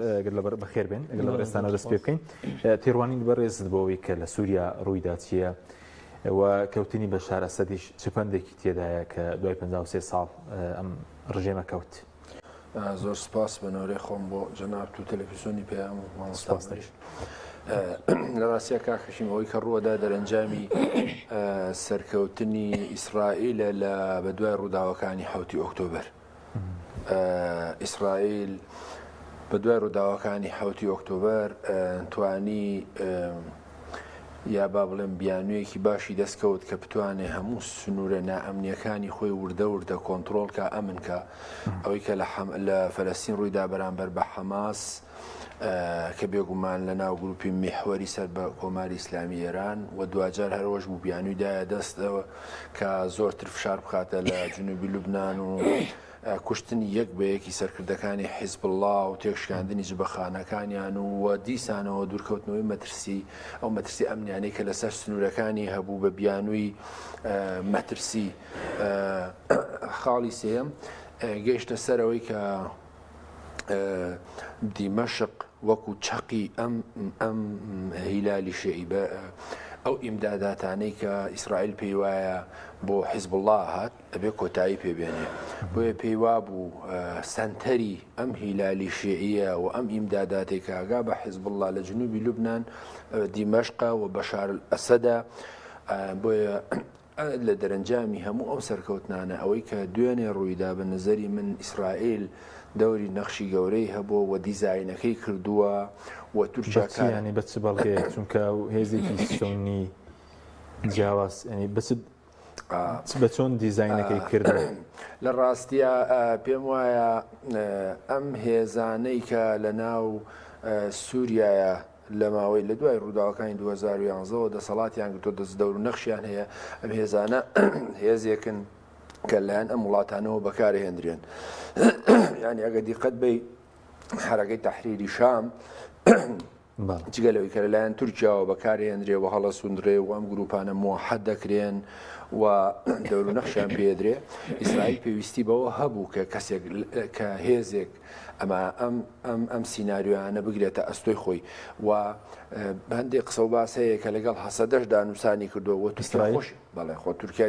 لەبەر بەخێر بێن ئەگەر لەبەر ئێستانە دەست پێ بکەین تێڕوانین بەڕێزت بۆەوەی کە لە سووریا ڕوویدا چییە و کەوتنی بەشار ئەسەدیش چ پندێکی تێدایە کە دوای 53 ساڵ ئەم ڕژێمە کەوت. زۆر سپاس بنەوەی خۆم بۆ جەناب و تەلەڤیزیۆنی پێیان و مامۆستاش. لە ڕاستیە کاکەشیمەوەی کە ڕووەدا دەرەنجامی سەرکەوتنی ئیسرائیلە لە بەدوای ڕووداوەکانی 7 ئۆکتۆبەر. ئیسرائیل بەدوای ڕووداوەکانی 7 ئۆکتۆبەر توانی یا با بڵێن بیانوویەکی باشی دەستکەوت کە بتوانێت هەموو سنوورە نائەمنیەکانی خۆی وردە کۆنتترۆلکە ئەمنکە ئەوەی کە لە فەلەستین ڕوویدا بەرامبەر بە حەماس کە بێگومان لە ناو گروپی میحوەری سەر بە کۆماری ئیسلامی ئێران و دوجار هەروەش بوو بیانوویدایە دەستەوە کە زۆرتر فشار بخاتە لە جنوبی لوبناان و کوشتنی یەک بە یەکی سەرکردەکانی حیزب الله و تێکشکاندنی جبەخانەکانیان و دیسانەوە دوورکەوتنەوەی مەترسی ئەو مەترسی ئەمنیانەی کە لەسەر سنوورەکانی هەبوو بە بیانووی مەترسی. خاڵی سێم گەیشتە سەرەوەی کە دیمەشق وەکو چەقی ئەم هیلالی شێعی بە ئەو ئیمداداتانەی کە ئیسرائیل پێی وایە بۆ حیزب الله هات ئەبێ کۆتایی پێبێنێ بۆیە پێی وا بوو سنتەری ئەم هیلالی شێعیە و ئەم ئیمداداتی کە ئاگا بە حیزب الله لە جنوبی لوبناان دیمەشقە و بەشار ئەسەدە. بۆیە لە دەرەنجامی هەموو ئەو سەرکەوتنانە ئەوەی کە دوێنێ ڕوویدا بە نظری من ئیسرائیل دەوری نەخشی گەورەی هەبوو و دیزاینەکەی کردووە و تورکیانی بەچ بەڵگەیە چونکە هێزێکی سۆنی جیاواز ینی بە چۆن دیزاینەکەی کردن. لە ڕاستیە پێم وایە ئەم هێزانەی کە لە ناو سووریایە لە ماوەی لە دوای ڕووداوەکانی 2011ەوە دەسەڵاتیان گرتۆ دەست دەور و نەخشیان هەیە ئەم هێزانە هێزێکن کە لایەن ئەم وڵاتانەوە بەکارهێنرێن. ینی ئەگە دیقەت بی حرەکەی تەحریری شام جگەلەوەی کە لەلایەن تورکیاوە بەکارهێنرێ و هەڵە سوندرێ و ئەم گروپانە موحەد دەکرێن و دەور و نەخشیان پێدرێ. ئیسرائیل پێویستی بەوە هەبوو کە کەسێک کە هێزێک ئەمە ئەم سینناریویانە بگرێتە ئەستۆی خۆی و هەندێک قسە و باس هەیە کە لەگەڵ حەسەدەشدا نووسانی کردووە خۆش بەڵێ خۆ تورکیا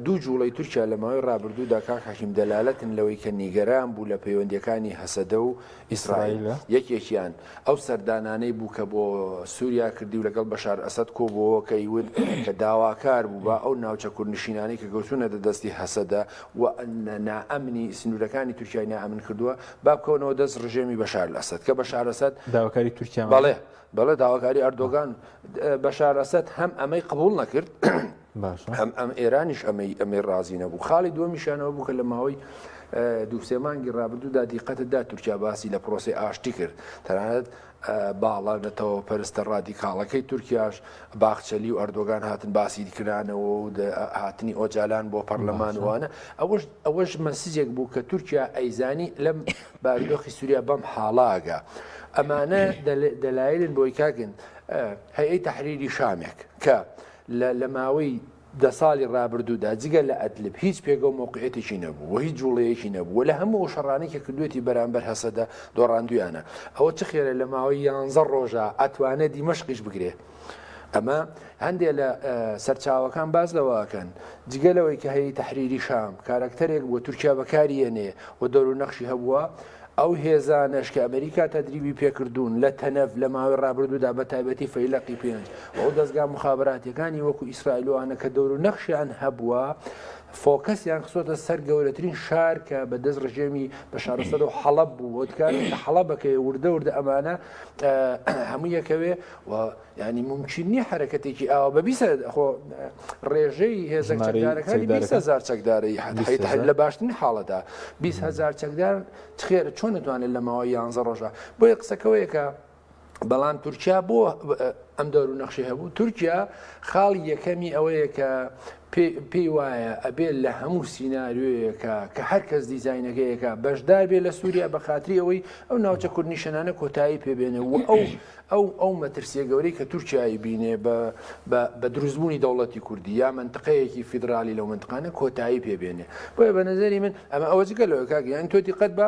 دوو جوڵی تورکیا لە ماوەی ڕابردوودا کاک حەکیم دەلالەتن لەوەی کە نیگەران بوو لە پەیوەندیەکانی هەسەدە و ئیسرائیل یەکێکیان ئەو سەردانانەی بوو کە بۆ سووریا کردی و لەگەڵ بەشار ئەسەد کۆبەوە کە یود کە داواکار بوو بە ئەو ناوچە کوردنشینانەی کە گەوتونە دەستی هەسەدە و نائەمنی سنوورەکانی تورکیای نائەمن کردووە با بکەونەوە دەست ڕژێمی بەشار ئەسەد کە بەشار ئەسەد داواکاری تورکیا بەڵێ داواکاری ئەردۆگان بەشار ئەسەد هەم ئەمەی قبول نەکرد ئەم ئێرانیش ئەمەی ڕازی نەبوو. خاڵی دووەمیشانەوە بوو کە لە ماوەی دوو سێ مانگی ڕابردوودا دیقەتدا تورکیا باسی لە پرۆسی ئاشتی کرد تەنانەت باڵانەتەوە پەرستە ڕادیکاڵەکەی تورکیاش باخچەلی و ئەردۆگان هاتن باسی دیکردانەوە و هاتنی ئۆجالان بۆ پەرلەمانوانە ئەوەش مەسیجێک بوو کە تورکیا ئەیزانی لەم بارودۆخی سووریا بەم حاڵاگە ئەمانە دەلایلن بۆی کاکن هەیەی تەحریری شامێک کە لە ماوەی 10 ساڵی ڕابردوودا جگە لە ئەدلب هیچ پێگە و موقعێتێکی نەبوو و هیچ جوڵەیەکی نەبوو لە هەموو شەڕانەی کە کردوێتی بەرامبەر هەسەدە دۆڕاندویانە. ئەوە چ خێرە لە ماوەی 11 ڕۆژە ئەتوانێت دیمەشقیش بگرێ. ئەمە هەندێک لە سەرچاوەکان باز لەوەکەن جگەلەوەی کە هەیەی تەحریری شام کارکتەرێک بۆ تورکیا بەکارهێنێ و دەور و نەخشی هەبووە ئەو هێزانەش کە ئەمریکا تەدریبی پێکردوون لە تەنەف لە ماوەی ڕابردوودا بە تایبەتی فەیلەقی پێنج ئەو دەستگا مخابراتیەکانی وەکو ئیسرائیلوانە کە دەور و نەخشیان هەبووە فۆکەسیان خسۆتە سەر گەورەترین شار کە بە دەست ڕژێمی بەشار ئەسەد و حەڵەب بوو وتکار کە حەڵەبەکەی وردە ئەمانە هەموو یەکەوێ و ینی ممکن نییە حرەکەتێکی ئاوە بە خۆ ڕێژەی هێزە چەکدارەکانی 20,000 چەکدارەی لە باشترین حاڵەدا 20,000 چەکدار خێرە چۆن نتوانێت لە ماوەی 11 ڕۆژە بۆیە قسەکەوەیە کە بەڵام تورکیا بۆ ئەم دەور و نەخشی هەبوو. تورکیا خاڵی یەکەمی ئەوەیە کە پێی وایە ئەبێت لە هەموو سینناریۆیەکە کە هەر کەس دیزاینەکەیەکە بەشدار بێت لە سووریا بە خاتری ئەوەی ئەو ناوچە کوردنیشەنانە کۆتایی پێبێنێ و ئەو مەترسیە گەورەی کە تورکیایی بینێ بە دروستبوونی دەوڵەتی کوردی یا منطقەیەکی فیدرالی لەو منطقانە کۆتایی پێبێنێ. بۆیە بە نەزەری من ئەمە ئەوە جگەلەوە کاک یان تۆ دیقەت بە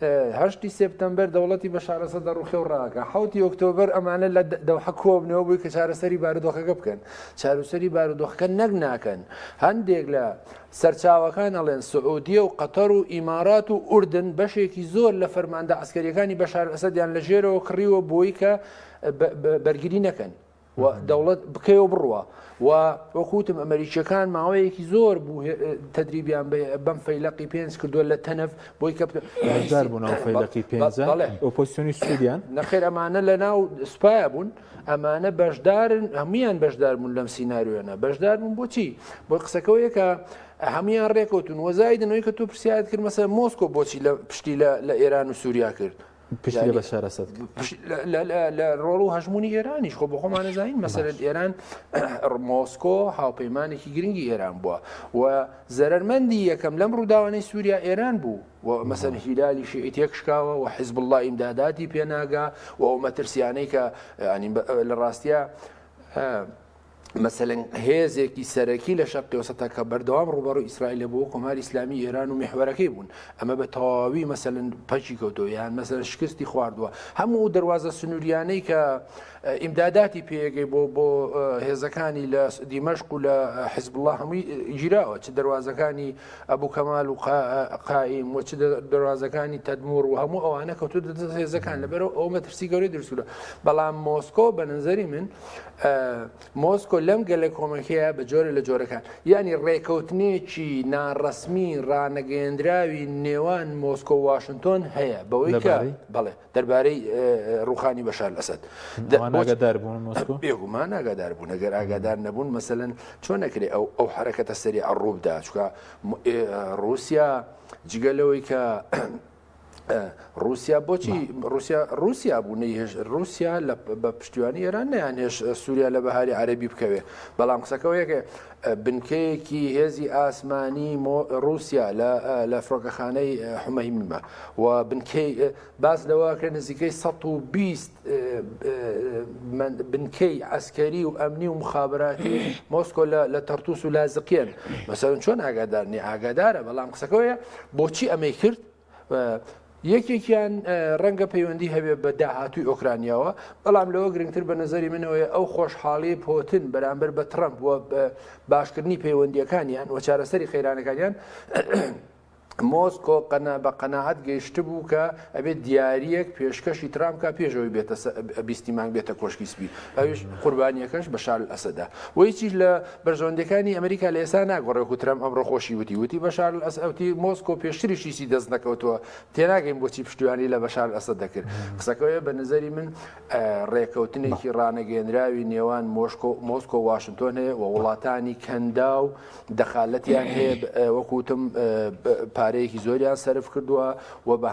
هەشتی سپتەمبەر دەوڵەتی بەشار ئەسەد ڕوخێ و ڕاکە 7 ئۆکتۆبر ئەمانە لە دەوحە کۆبنەوە بووی کە چارەسەری بارودۆخەکە بکەن چارەسەری بارودۆخەکە ناکەن هەندێک لە سەرچاوەکان ئەڵێن سعودیە و قەتەر و ئیمارات و ئوردن بەشێکی زۆر لە فەرماندە عسکەریەکانی بەشار ئەسەدیان لە ژێرەوە کڕیوە بۆی کە بەرگری نەکەن و دەوڵەت بکەوە بڕوە و وەکوتم ئەمریکیەکان ماوەیەکی زۆر بوو تدریبیان بەم فەیلقی پێنج کردووە لە تەنەف بۆی کە بەشدار بوون ئەو فەیلقی پێنج ئۆپۆزیسیۆنی سوودیان نەخێر ئەمانە لە ناو سوپایە بوون ئەمانە بەشدارن هەمویان بەشدار بوون لەم سینناریۆیانە بەشدار بوون بۆچی بۆ قسەکەوەیە کە هەمویان ڕێکەوتون وەزایدنەوەی کە تۆ پرسیارت کرد مەسەلا مۆسکۆ بۆچی لە پشتی لە ئێران و سووریا کرد پشتی بەشار ئەسەد لە ڕۆڵ و هەژمونی ئێرانیش خۆ بۆ خۆمانە زانین مەسەلەن ئێران مۆسکۆ هاوپەیمانێکی گرنگی ئێران بووە و زەرمەندی یەکەم لەم ڕووداوانەی سووریا ئێران بوو و مەسەن هیلالی شیعیتێک شکاوە و حیزب الله ئیمداداتی پێناگا و ئەو مەترسیانەی کە لە ڕاستیە مثلەن هێزێکی سەرەکی لە شەرقی وسەتا کە بەردەوام ڕوبەڕووی ئیسرائیل بۆ کۆماری ئیسلامی ئێران و میحوەرەکەی بوون ئەمە بە تەواوی مەسەلەن پەچی کەوتۆ یان مەسەلەن شکستی خواردووە هەموو دەواازە سنووریانەی کە ئیمداداتی پێگەی بۆ هێزەکانی لە دیمەشق و لە حیزب الله هەمووی گیراوە چ دەواازەکانی ئەبوو کەمال و قائیم و چ دەواازەکانی تەدمور و هەموو ئەوانە کەوتو هێزەکان لەبەرەوە ئەو مەترسی گەورەی دروستکردە بەڵام مۆسکۆ بە نظری من مۆسکۆ لەم گەلە کۆمەکەیە بە جۆرە لە جۆرەکان یعنی ڕێکەوتنێکی ناڕەسمی ڕانەگەیەندراوی نێوان مۆسکۆ و واشنتۆن هەیە بەوەی کە بەڵێ دەربارەی ڕوخانی بەشار ئەسەد ئاگادار بوون مۆسکۆ بێگومان ئاگادار بوون ئەگەر ئاگادار نەبوون مەسەلەن چۆن نەکرێ ئەو حرەکەتە سەری ئەڕووبدا چکە رووسیا جگەلەوەی کە رووسیا بۆچی رووسیا بوونی هێش رووسیا بە پشتیوانی ئێران نەیان هێش سووریا لە بەهاری عەرەبی بکەوێ بەڵام قسەکەوەیەکە بنکەیەکی هێزی ئاسمانی رووسیا لە فڕۆکەخانەی حومەیمیمە و بنکەی باس لەوەکە نزیکەی 120 بنکەی عسکەری و ئەمنی و مخابراتی مۆسکۆ لە تەرتوس و لازقیان مەسەلەن چۆن ئاگادارنی ئاگادارە بەڵام قسەکەوەیە بۆچی ئەمەی کرد یەکێکیان ڕەنگە پەیوەندی هەبێ بە داهاتووی ئۆکرانیاوە بەڵام لەوە گرنگتر بە نظری منەوەی ئەو خۆشحاڵی پۆتن بەرامبەر بە ترەمپ وە باشکردنی پەیوەندیەکانیان و چارەسەری خەیرانەکانیان مۆسکۆ بە قەناعەت گەیشت بوو کە ئەبێت دیارەک پێشکەشی ترامکە پێشەوەی بێتە بیستیمان بێتە کۆشکی سپی ئەوش قوربانیەکەش بەشار ئەسەدا وەیچیش لە بەرژەوەندەکانی ئەمریکا لە ئێستا ناگۆڕێک و ترام ئەمڕۆ خۆشی وتی بەشار ئەسەوتی مۆسکۆ پێشتریشی دەست نەکەوتەوە تێناگەین بۆچی پشتیوانی لە بەشار ئەسەد دەکرد قسەکەوەیە بە نظری من ڕێکەوتنێکی ڕانەگەێنراوی نێوان مۆسکۆ واشنتۆن هەیە و وڵاتانی کەندا و دەخالەتیان هەیە وەکوتم پارەیەکی زۆریان سەرف کردووە و بە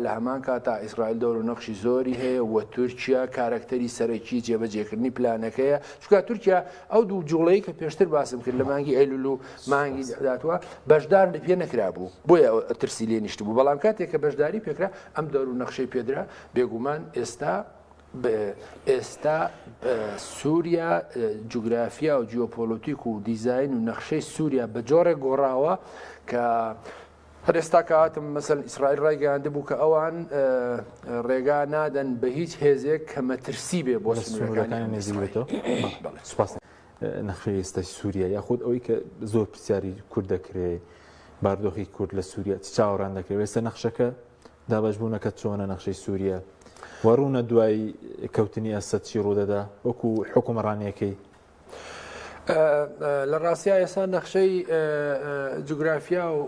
لە هەمان کاتا ئیسرائیل دەور و نەخشی زۆری هەیە و تورکیا کارکتەری سەرەکی جێبەجێکردنی پلانەکەیە چکە تورکیا ئەو دوو جوڵەی کە پێشتر باسم کرد لە مانگی ئەیلول و مانگی داتوە بەشدار پێ نەکرا بوو بۆیە ترسی لێ نیشت بوو بەڵام کاتێک کە بەشداری پێکرا ئەم دەور و نەخشەی پێدرا بێگومان ئێستا سووریا جوگرافیا و جیۆپۆلیتیک و دیزاین و نەخشەی سووریا بە جۆرێک گۆڕاوە کە هەرێستا کاتم مەسەل ئیسرائیل ڕایگەیاندە بوو کە ئەوان ڕێگا نادەن بە هیچ هێزێک کە مەترسی بێ بۆ سنوورەکانی نێزیێتەوە سوپاس نەخشەی ئێستا سووریا یاخود ئەوەی کە زۆر پرسیاری کورد دەکرێت باردۆخی کورد لە سووریا چاوەڕان دەکرێت ئێستا نەخشەکە دابەشبوونەکە چۆنە نەخشەی سووریا وەڕوونە دوای کەوتنی ئەسەد چی ڕوودەدا وەکو حکومڕانیەکەی لە ڕاستیا ئێستا نەخشەی جوگرافیا و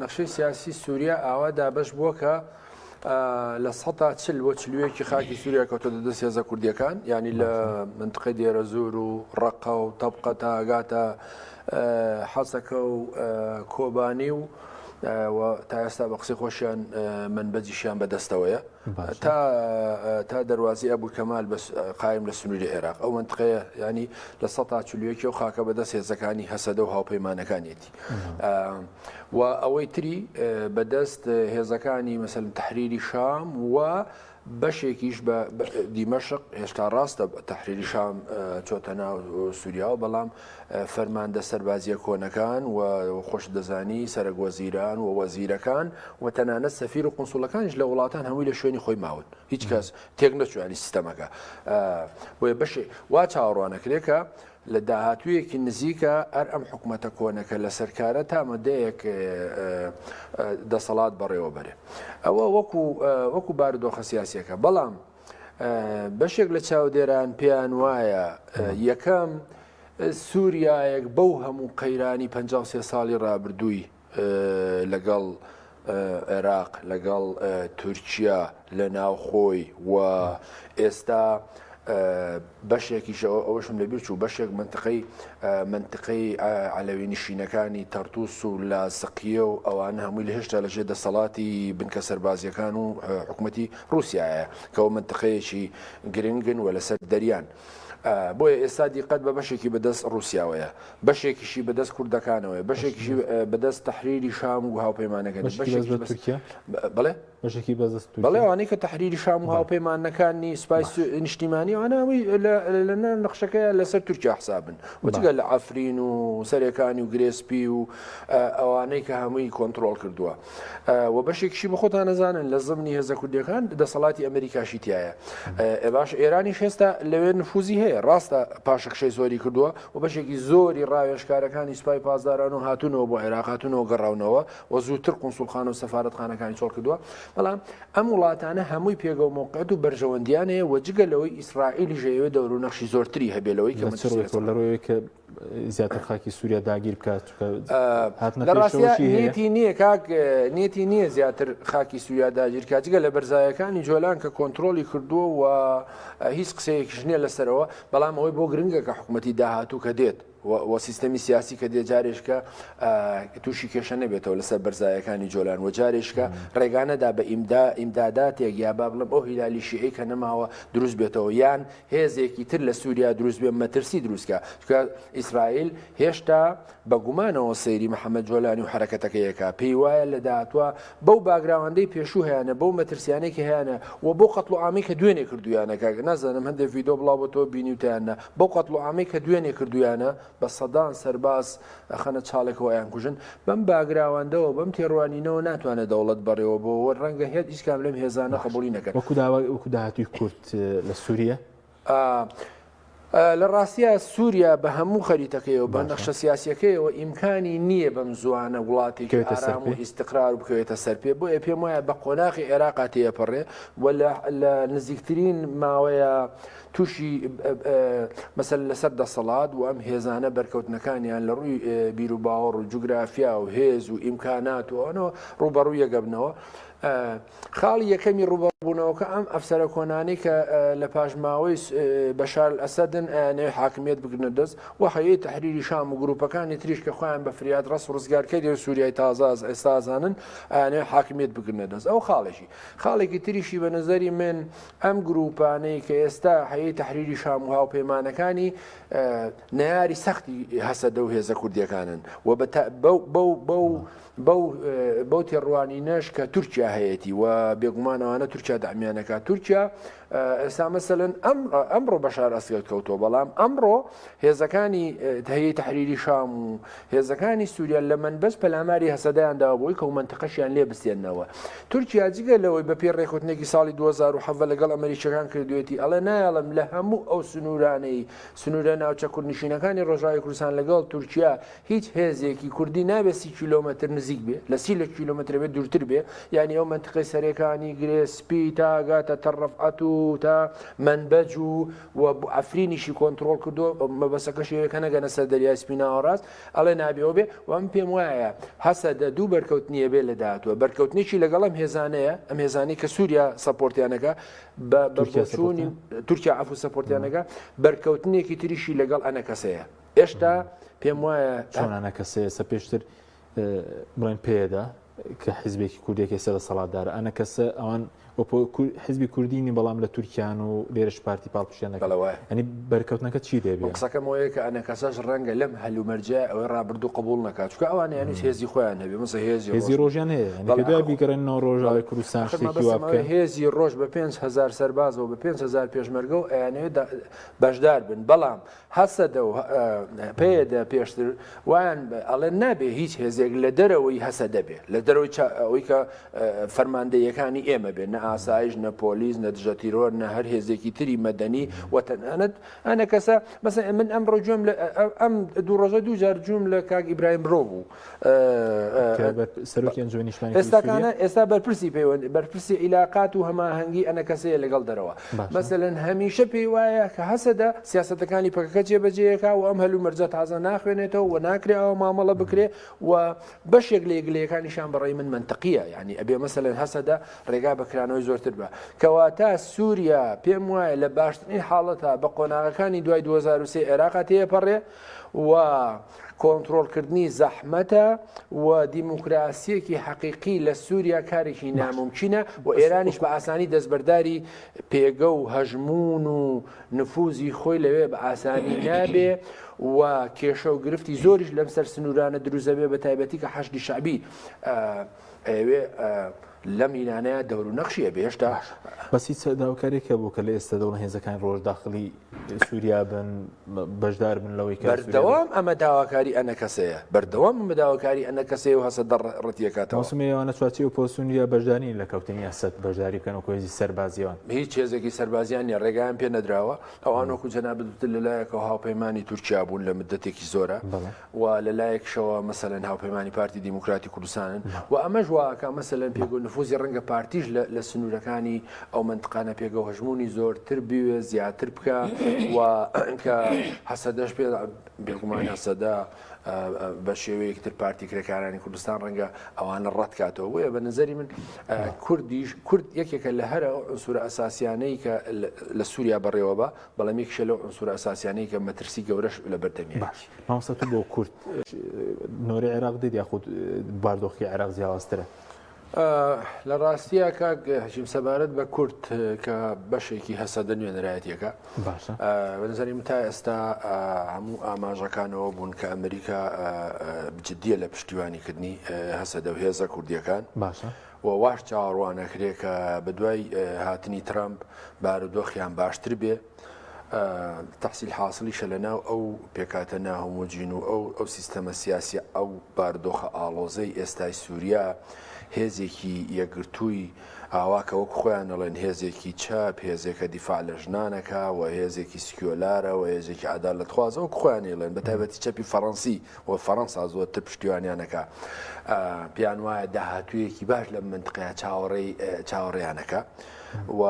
نەخشەی سیاسی سووریا ئاوا دابەش بووە کە لە 140 بۆ 40 خاکی سووریا کەوتە دەست هێزە کوردیەکان ینی لە منطقەی دێرە زۆر و ڕقە و تەبقە تا ئاگاتە حەسەکە و کۆبانی و تا ئێستا بە قسەی خۆشیان منبەجیشیان بەدەستەوەیە تا دەواازی ئەبوو کەمال بەس قایم لە سنووری عێراق ئەو منطقەیە ینی لە 1940 و خاکە بەدەست هێزەکانی هەسەدە و هاوپەیمانەکانیەتی و ئەوەی تری بەدەست هێزەکانی مەسەلەن تەحریری شام و بەشێکیش بە دیمەشق هێشتا ڕاستە تەحریری شام چۆتە ناو سووریا و بەڵام فەرماندە سەربازیە کۆنەکان و خۆش دەزانی سەرۆکوەزیران و وەزیرەکان و تەنانەت سەفیر و قونسوڵەکانیش لە وڵاتان هەمووی لە شوێنی خۆی ماون هیچ کەس تێک نەچوانی سیستەمەکە بۆیە بەشێ وا چاوەڕوانەکرێکە لە داهاتوویەکی نزیکە ئەر ئەم حکوومەتە کۆنەکە لە سەرکارە تامەدەیەک دەسەڵات بەڕێوە بەرێ ئەوە وەکو بارودۆخە سیاسیەکە بەڵام بەشێک لە چاودێران پێیان وایە یەکەم سووریایەک بەو هەموو قەیرانی 53 ساڵی ڕابردووی لەگەڵ عێراق لەگەڵ تورکیا لە ناوخۆی و ئێستا بەشێکیش ئەوەشم لەبیر چوو بەشێک منطقەی عەلەوی نشینەکانی تەرتوس و لاسقیە و ئەوانە هەمووی لە هێشتا لەژێ دەسەڵاتی بنکە سەربازیەکان و حکوومەتی رووسیایە کەەوە منطقەیەکی گرنگن و لەسەر دەریان بۆیە ئێستا دیقەت بە بەشێکی بەدەست رووسیاوەیە بەشێکیشی بەدەست کوردەکانەوەی بەشێکیشی بەدەست تەحریری شام و هاوپەیمانەکان بڵێ بەشێکی بەدەست بەڵێ ئەوانەی کە تەحریری شام و هاوپەیمانەکانی سوپای نیشتیمانی ئەوانەوەی لە نەخشەکەیە لەسەر تورکیا حسابن وجگە لە ئەفرین و سەرەکانی و گرێسپی و ئەوانەی کە هەمووی کۆنتترۆل کردووە و بەشێکیشی بە خۆتان نەزانن لە زمانی هێزە کوردیەکان دەسەڵاتی ئەمریکاشی تایە باش ئێرانیش هێستا لەوێ نفوزی هەیە ڕاستە پاشەکشەی زۆری کردووە و بەشێکی زۆری ڕاوێژکارەکانی سوپای پاسداران و هاتوونەوە بۆ عێراق هاتوونەوە گەڕاونەوە و زووتر قونسوڵخانە و سەفارەتخانەکانی چۆڵ کردووە بەڵام ئەم وڵاتانە هەمووی پێگە و موقعەت و بەرژەوەندیان هەیە وەجگە لەوەی ئیسرائیلی ژەیەوە دەور و نەخشی زۆرتری هەبێلەوەی کە لەڕۆیەوە کە زیاتر خاکی سووریا داگیر بکات لە ڕاستیە نێتی نییە کاک نێتی نییە زیاتر خاکی سووریا داگیر کاتجگە لە بەرزایەکانی جۆلان کە کۆنتترۆلی کردووە و هیچ قسەیەکیش نییە لەسەرەوە بەڵام ئەوەی بۆ گرنگە کە حکوومەتی داهاتوو کە دێت و سیستەمی سیاسی کە دێجارێشکە تووشی کێشە نەبێتەوە لەسەر بەرزایەکانی جۆلان و جارێشکە ڕێگانەدا بە ئیمداداتێک یا با بڵم ئەو هیلالی شیعی کە نەماوە دروست بێتەوە یان هێزێکی تر لە سووریا دروست بێ مەترسی دروستکە چکە ئیسرائیل هێشتا بە گومانەوە سەیری محەممەد جۆلانی و حرەکەتەکەیەکە پێی وایە لە داهاتوە بەو باگراوەندەی پێشوو هەیەە بەو مەترسیانێکی هەیەە و بۆ قەتڵ و ئامی کە دوێنێ کردویانەکە نازانم هەندێک ڤیدۆ بڵاو بۆ تۆ بینیوتیانە بەو قەتڵ و ئامی کە دوێنێ کردویانە بە سەدان سەرباز خەنە چاڵێکەوە یان کوژن بەم باگراوەندەوە بەم تێڕوانینەوە ناتوانێت دەوڵەت بەڕێوە بۆ ڕەنگە هێت هیچ کام لەم هێزانە قبولی نەکەن وەکو داهاتووی کورد لە سووریە لە ڕاستیە سووریا بە هەموو خەریتەکەیەوە بە نەخشە سیاسیەکەیەوە ئیمکانی نییە بەم زوانە وڵاتێکی ئارام و ئیستقرار و بکەوێتە سەر پێ بۆیە پێم وایە بە قۆناغی عێراقا تێپەڕێ و لە نزیکترین ماوەیە تووشی مەسەل لەسەر دەسەڵات و ئەم هێزانە بەرکەوتنەکانیان لە ڕووی بیر و باوەڕ و جوگرافیا و هێز و ئیمکانات و ئەوە ڕوبەڕوویە گەبنەوە خاڵی یەکەمی ڕوبەڕبوونەوەکە ئەم ئەفسەرە کۆنانی کە لە پاشماوەی بەشار ئەسەدن نوێ حاکمیت بگرنە دەست و هەیەی تەحریری شام و گروپەکانی تریش کە خۆیان بە فریاد ڕست ڕزگارکەری سووریای تازاز ئێستازانن نوێ حاکمیت بگرنە دەست ئەو خاڵێکی تریشی بە نظری من ئەم گروپانەی کە ئێستا هەیەی تەحریری شام و هاوپەیمانەکانی نەیاری سەختی هەسەدە و هێزە کوردیەکانن و بەو تێڕوانینەش کە تورکیا هەیەی و بێگومانەوەانە تورکیا دامیانەکە تورکیا ئێستا مەسەلەن ئەمڕۆ بەشار ئەسگەر کەوتەوە بەڵام ئەمڕۆ هێزەکانی هەیەی تەحریری شام و هێزەکانی سووریا لە منبەست پەلاماری هەسەدایانداوە بۆی کە و منتقەشیان لێ بستێننەوە تورکیا جگە لەوەی بە پێ ڕێکوتنێکی ساڵی 2007 لەگەڵ ئەمریکیەکان کردوێتی ئەڵێ نایڵم لە هەموو ئەو سنوورە ناوچە کوردنشینەکانی ڕۆژاوی کوردستان لەگەڵ تورکیا هیچ هێزێکی کوردی نابێت 30 کیلۆمەتر نزیک بێ لە 30 کیلۆمەتر بێت دوورتر بێ یعنی ئەو منتقەی سەرەکانی گرێسپی تا گاتە تەڕەفعەت و تا منبەج و ئەفرینیشی کۆنتترۆل کردو مەبەسەکەشەیەکە نەگەنە سەر دەریای سپیناوەڕاست ئەڵێ نابێەوە بێ و ئەم پێم وایە حەسەدە دوو بەرکەوتنیە بێ لە داهاتوە بەرکەوتنیی لەگەڵ ئەم هێزانەیە ئەم هێزانی کە سووریا سەپۆرتیانەکە بەچوونی تورکیا ئەفو سەپۆرتیانەکە بەرکەوتنێکی تریشی لەگەڵ ئەنە کەسەیە ئێشتا پێم وایە چۆنانە کەسەیە سە پێشتر بڵێن پێدا کە حیزبێکی کوردێکی سەر سەڵاتدارە ئەنە کەسە ئەوان حزبی کوردینی بەڵام لە تورکیان و لێرەش پارتی پاڵپشیانەکە ینی بەرکەوتنەکە چی دەبێت قسەکەم وەیە کە ئەنە کەسەش ڕەنگە لەم هەلومەرجە ئەوەی ڕابردوو قبول نکات چکە ئەوانە یانی هێزی خۆیان هەبێ مەسە هێزی ڕۆژیان هەیە دوای بیگەڕێنەوە ڕۆژاوی کوردستان شتێکی وا بکە هێزی ڕۆژ بە 5,000 سەربازەوە بە 5,000 پێشمەرگە و ئەیانەوێت بەشدار بن بەڵام هەسەدە و پێدا پێشتر وایان ئەڵێن نابێ هیچ هێزێک لە دەرەوەی هەسە دەبێت لە دەرەوەی ئەوەی کە فەرماندەیەکانی ئێمە بێن نە ئاسایش نە پۆلیس نە دژەتیرۆر نە هەر هێزێکی تری مەدەنی وەتەنانەت ئەنە کەسە مەسە من ئەمڕۆ گوێم ئەم دوو ڕۆژە دوو جار جووم لە کاک ئیبراهیم برۆ بوو ئێستاکانە ئێستا بەرپرسی پەیوەند بەرپرسی عیلاقات و هەماهەنگی ئەنە کەسەیە لەگەڵ دەرەوە مەسەلەن هەمیشە پێی وایە کە هەسەدا سیاسەتەکانی پەکەکە جێبەجێیەکە و ئەم هەلومەرجە تازە ناخوێنێتەوە و ناکرێ ئەوە مامەڵە بکرێ و بەشێک لە یەکلەیەکانیشان بەڕێی من منتەقیە یعنی ئەبێ مەسەلەن هەسەدا ڕێگا بەکرانەوەی زۆرتر بە کەواتە سووریا پێم وایە لە باشترین حاڵەتە بە قۆناغەکانی دوای 2023 عێراق تێپەڕێ و کۆنتڕۆڵکردنی زەحمەتە و دیموکراسیەکی حەقیقی لە سووریا کارێکی ناممکنە و ئێرانیش بە ئاسانی دەستبەرداری پێگە و هەژمون و نفوزی خۆی لەوێ بە ئاسانی نابێ و کێشە و گرفتی زۆریش لەم سەر سنوورانە دروزەبێ بە تایبەتی کە حەشدی شعبی ئەوێ لەم ئینانەیە دەور و نەخشیە بێشتا بەسی داواکارێکە بوو کە لە ئێستا دەوڵە هێزەکان ڕۆژ داخلی سووریا بن بەشدار بن لەوەی کە بەردەوام ئەمە داواکاری ئەنە کەسەیە بەردەوام ئەمە داواکاری ئەنە کەسەیە و هەسە دەڕەتیەکاتەوە مەسومەیەوانە چواچی و پۆسونیا بەشداری لە کەوتنی ئەسەد بەشداری بکەن و کۆزی سەربازیەوان هیچ هێزێکی سەربازیان ڕێگایان پێ نەدراوە ئەوان وەکو جەناب دوتر لەلایەکەوە هاوپەیمانی تورکیا بوون لە مدەتێکی زۆرە و لەلایەکشەوە مەسەلەن هاوپەیمانی پارتی دیموکراتی کوردستانن و ئەمەش واکە مەسەلەن پێگو نفوزی ڕەنگە پارتیش لە سنوورەکانی ئەو منطقانە پێگە و هەژمونی زۆرتر بوێ زیاتر بکە و کە حەسەدەش پێ بێگومان هەسەدا بە شێوەیەکتر پارتی کرێکارانی کوردستان ڕەنگە ئەوانە ڕەت کاتەوە وەیە بە نظری من کورد یەکێکە لە هەرە ئەنسورە ئەساسیانەی کە لە سووریا بەڕێوە بە بەڵام یەکشە لەو ئەنسورە ئەساسیانەی کە مەترسی گەورەش لە بەردەمیە مامۆستا تو بۆ کورد نۆری عێراق دێت یاخود باردۆخی عێراق جیاوازترە لە ڕاستیە کاک هەشیم سەبارەت بە کورد کە بەشێکی هەسەدە نوێنەرایەتیەکە بەنظری من تا ئێستا هەموو ئاماژەکانەوە بوون کە ئەمریکا جددیە لە پشتیوانیکردنی هەسەدە و هێزە کوردیەکان و واش چاوەڕوانەکرێ کە بە دوای هاتنی ترامپ بارودۆخیان باشتر بێ تحصیل حاصلیشە لەناو ئەو پێکاتە ناهۆمۆجین و ئەو سیستەمە سیاسی ئەو باردۆخە ئاڵۆزەی ئێستای سووریا هێزێکی یەکگرتووی ئاواکە وەک خۆیان دەڵێن هێزێکی چاپ هێزێکە دیفاع لە ژنانەکە و هێزێکی سکیۆلارە و هێزێکی عەدالەتخوازە وەک خۆیان دەڵێن بە تایبەتی چەپی فەڕەنسی و فەڕەنسا زۆرتر پشتیوانیانەکە پیان وایە داهاتوویەکی باش لە منطقەیە چاوەڕێیانەکە و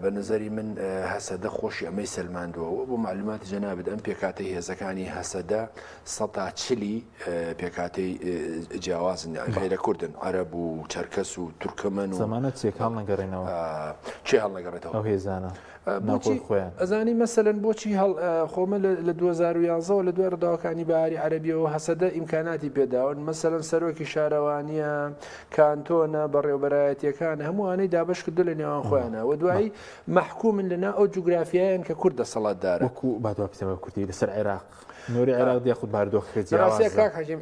بە نظری من هەسەدە خۆشی ئەمەی سلماندووە بۆ معلوماتی جەنابێت ئەم پێکاتەی هێزەکانی هەسەدە 140 پێکاتەی جیاوازن غیرە کوردن عەرەب و چەرکەس و تورکمەن و زەمانە چێک هەڵ نەگەڕێنەوە چێ هەڵ نەگەڕێتەوە ئەو هێزانە ئەزانی مەسەلەن بۆچی خۆمە لە 2011 لە دوای ڕداوەکانی بەهاری عەرەبیەوە هەسەدە ئیمکاناتی پێداون مەسەلەن سەرۆکی شارەوانیە کانتۆنە بەڕێوەبەرایەتیەکان هەمووانەی دابش کردو لە نێوان خۆیانە و دوایی محکومن لەنا ئەو جوگرافیایان کە کوردە سەڵاتدارە وەکو بادوابتەوە کوردی لەسەر عێراق نۆری عێراق دیاخود باردۆخێتی حەجیم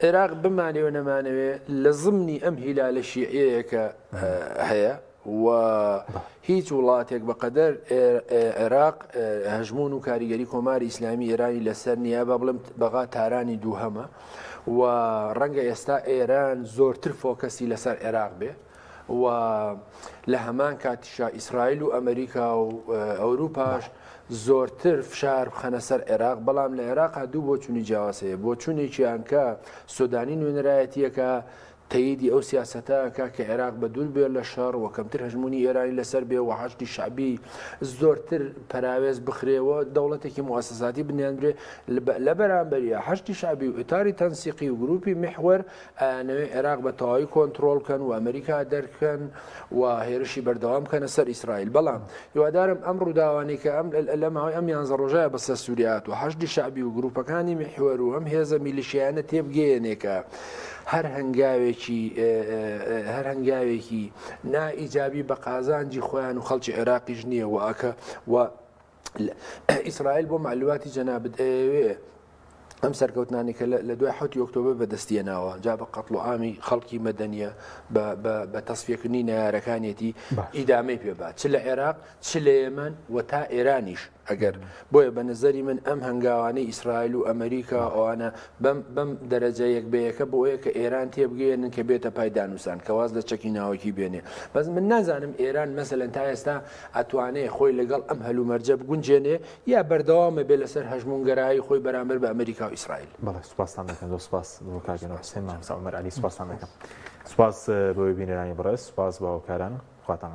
عێراق بمانێوە نەمانەوێ لە ضمنی ئەم هیلالە شیعەیە کە هەیە و هیچ وڵاتێک بەقەدەر عێراق هەژمون و کاریگەری کۆماری ئیسلامی ئێرانی لەسەر نییە بە بڵم بەغا تارانی دووهەمە و ڕەنگە ئێستا ئێران زۆرتر فۆکەسی لەسەر عێراق بێ و لە هەمان کاتیشا ئیسرائیل و ئەمریکا و ئەوروپاش زۆرتر فشار بخەنە سەر عێراق بەڵام لە عێراقا دوو بۆچوونی جیاوازەیە بۆچوونێکیان کە سودانی نوێنەرایەتیەکە تەییدی ئەو سیاسەتەکە کە عێراق بە دوور بێت لە شەڕ و کەمتر هەژمونی ئێرانی لەسەر بێ و حەشتی شعبی زۆرتر پەراوێز بخرێەوە دەوڵەتێکی موسەساتی بنیانبرێ لە بەرامبەریە حەشتی شعبی و ئیتاری تەنسیقی و گروپی محور ئەنەوێ عێراق بە تەواوی کۆنتڕۆڵ بکەن و ئەمریکا دەرکەن و هێرشی بەردەوام بکەنە سەر ئیسرائیل بەڵام هیوادارم ئەم ڕووداوانی کە لە ماوەی ئەم 11 ڕۆژەیە بەسەر سووریات و حەشتی شعبی و گروپەکانی محور و ئەم هێزە میلیشیانە تێبگەیەنێکە هەر هەنگاوێکی هەنگاوێکی هەر هەنگاوێکی نائیجابی بە قازانجی خۆیان و خەڵکی عێراقیش نییە وئکە و ئیسرائیل بۆ معلوماتی جەنابەت ئەوێ ئەم سەرکەوتنانی کە لە دوای 7 ئۆکتۆبر بەدەستیەناوە جا بە قەتڵ و ئامی خەڵکی مەدەنیە بە تەسفیەکردنی نارەکانێتی ئیدامەی پێبات چ لە عێراق چ لە یەمەن و تا ئێرانیش ئەگەر بۆیە بە نظری من ئەم هەنگاوانەی ئیسرائیل و ئەمریکا ئەوانە بەم دەرەجە یەکبەیەکە بۆیە کە ئێران تێبگەێنن کە بێتە پای دانووسان کەواز لە چەکی ناوەکی بێنێ بەس من نازانم ئێران مەسەلەن تا ئێستا ئەتوانێت خۆی لەگەڵ ئەم هەلومەرجە بگونجێنێ یا بەردەوامە بێ لەسەر هەژمونگەرایی خۆی بەرامبەر بە ئەمریکا و ئیسرائیل. بەڵێ سوپاسان دەکەم زۆر سوپاس بۆ کاژێنەوە حوسێن مامۆستا عومەر عەلی سوپاسان دەکەم سوپاس بۆ بینەرانی بەڕێز سوپاس بە هاوکاران خواتان